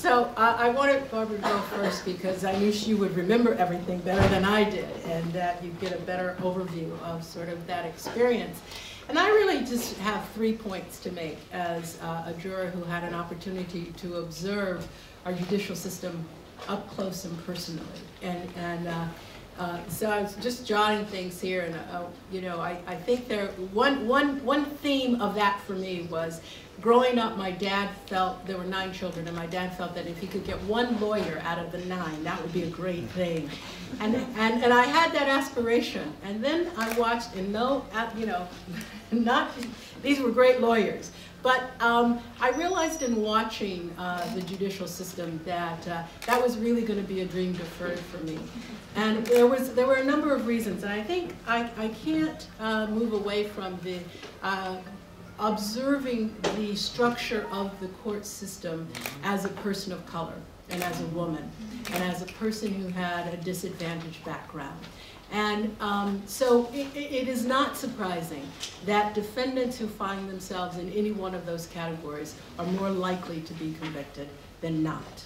So I wanted Barbara to go first because I knew she would remember everything better than I did, and that you'd get a better overview of sort of that experience. And I really just have 3 points to make as a juror who had an opportunity to observe our judicial system up close and personally. So I was just jotting things here, and you know, I think one theme of that for me was growing up. My dad felt there were 9 children, and my dad felt that if he could get 1 lawyer out of the 9, that would be a great thing. And I had that aspiration. And then I watched, and no, you know, not these were great lawyers. But I realized in watching the judicial system that that was really going to be a dream deferred for me. And there were a number of reasons. And I think I can't move away from the observing the structure of the court system as a person of color and as a woman and as a person who had a disadvantaged background. And so it is not surprising that defendants who find themselves in any one of those categories are more likely to be convicted than not.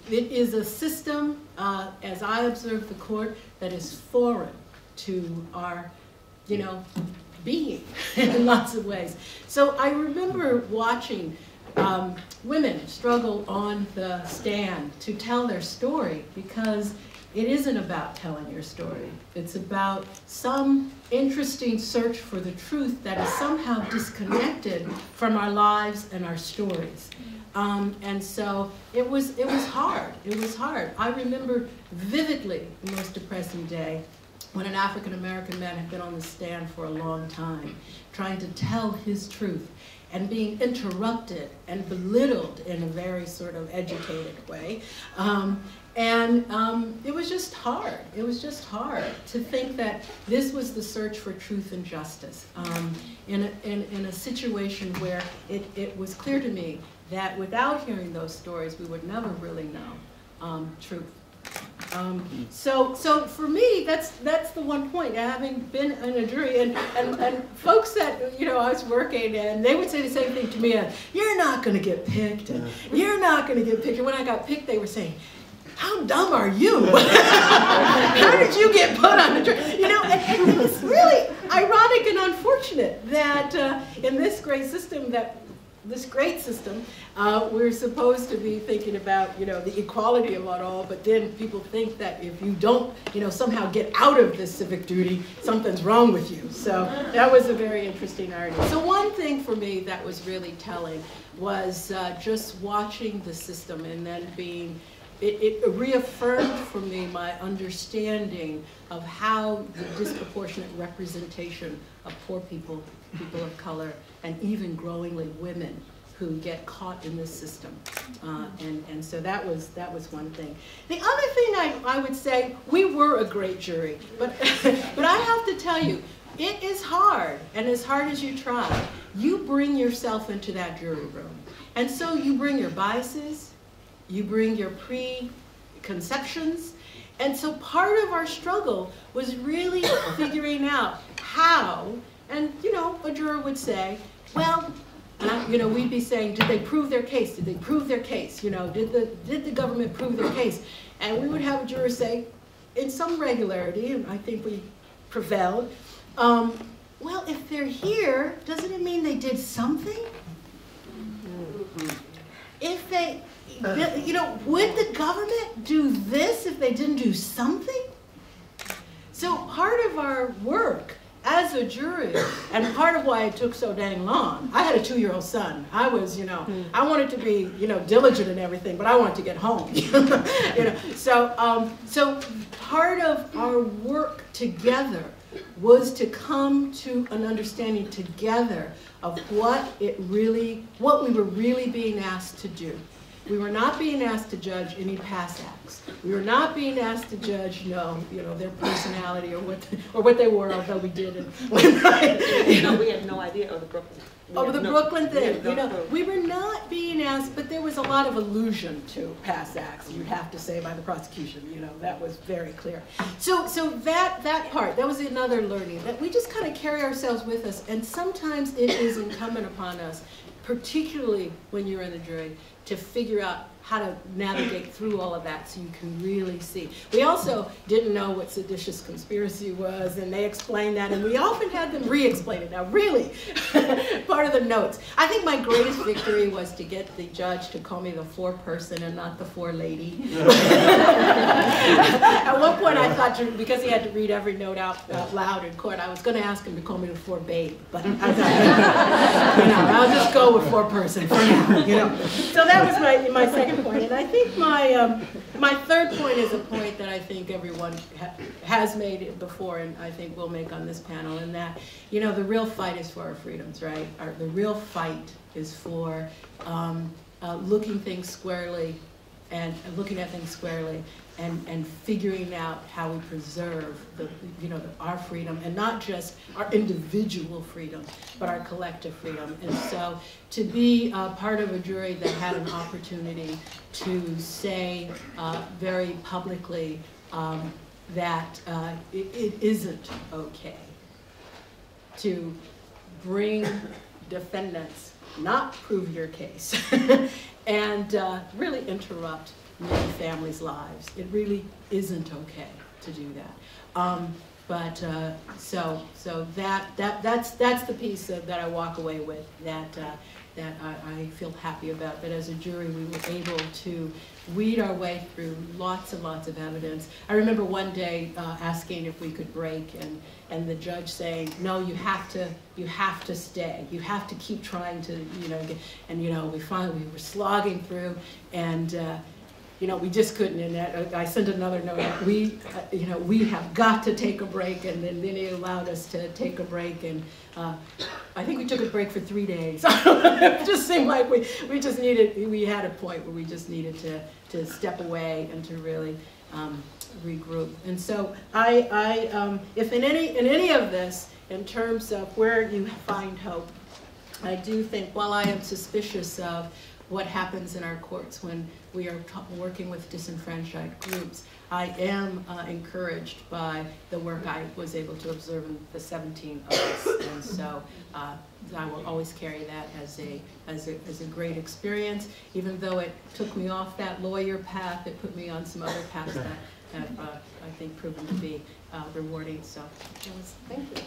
It is a system, as I observe the court, that is foreign to our, you know, being in lots of ways. So I remember watching women struggle on the stand to tell their story, because it isn't about telling your story. It's about some interesting search for the truth that is somehow disconnected from our lives and our stories. And so it was hard. It was hard. I remember vividly the most depressing day when an African-American man had been on the stand for a long time, trying to tell his truth and being interrupted and belittled in a very sort of educated way. It was just hard. It was just hard to think that this was the search for truth and justice in a situation where it was clear to me that without hearing those stories, we would never really know truth. So for me, that's the one point. Having been in a jury, and folks that, you know, I was working, and they would say the same thing to me: "You're not going to get picked. And you're not going to get picked." And when I got picked, they were saying, "How dumb are you? How did you get put on the jury?" You know, and it's really ironic and unfortunate that in this great system we're supposed to be thinking about, you know, the equality of all, but then people think that if you don't, you know, somehow get out of this civic duty, something's wrong with you. So that was a very interesting irony. So one thing for me that was really telling was just watching the system, and then it reaffirmed for me my understanding of how the disproportionate representation of poor people, people of color, and even growingly women who get caught in this system. And so that was one thing. The other thing I would say, we were a great jury, but I have to tell you, it is hard, and as hard as you try, you bring yourself into that jury room. And so you bring your biases, you bring your preconceptions, and so part of our struggle was really figuring out how, and you know, a juror would say, well, you know, we'd be saying, did they prove their case? Did they prove their case? You know, did the government prove their case? And we would have a juror say, in some regularity, and I think we prevailed, well, if they're here, doesn't it mean they did something? If they, you know, would the government do this if they didn't do something? So part of our work as a jury, and part of why it took so dang long, I had a 2-year-old son. I was, you know, I wanted to be, you know, diligent and everything, but I wanted to get home. You know, so part of our work together was to come to an understanding together of what we were really being asked to do. We were not being asked to judge any past acts. We were not being asked to judge, you know, their personality or what they were, although we did. You know, we had no idea of the Brooklyn. Brooklyn thing. You know, we were not being asked, but there was a lot of allusion to past acts, you'd have to say, by the prosecution. You know, that was very clear. So that part, that was another learning, that we just kind of carry ourselves with us, and sometimes it is incumbent upon us, particularly when you're in the jury, to figure out navigate through all of that so you can really see. We also didn't know what seditious conspiracy was, and they explained that, and we often had them re-explain it. Now, really, part of the notes. I think my greatest victory was to get the judge to call me the foreperson and not the forelady. At one point, I thought, because he had to read every note out loud in court, I was going to ask him to call me the forebabe, but I thought, I'll just go with foreperson for now, So that was my second point, and I think my third point is a point that I think everyone has made before, and I think we'll make on this panel, and that, the real fight is for our freedoms, right? The real fight is for looking things squarely and looking at things squarely and figuring out how we preserve our freedom, and not just our individual freedom, but our collective freedom. And so to be part of a jury that had an opportunity to say very publicly that it isn't okay to bring defendants, not prove your case, and really interrupt many families' lives. It really isn't okay to do that. So that's the piece that I walk away with, that I feel happy about, that as a jury we were able to weed our way through lots and lots of evidence. I remember one day asking if we could break, and the judge saying, no, you have to stay. You have to keep trying to, and we were slogging through, and we just couldn't. And I sent another note. We have got to take a break, and then he allowed us to take a break, and I think we took a break for 3 days. It just seemed like we had a point where we just needed to step away and to really regroup. And so if in any of this, in terms of where you find hope, I do think, while I am suspicious of what happens in our courts when we are working with disenfranchised groups, I am encouraged by the work I was able to observe in the 17 of us, and so I will always carry that as a great experience. Even though it took me off that lawyer path, it put me on some other paths that have I think proven to be rewarding. So, thank you.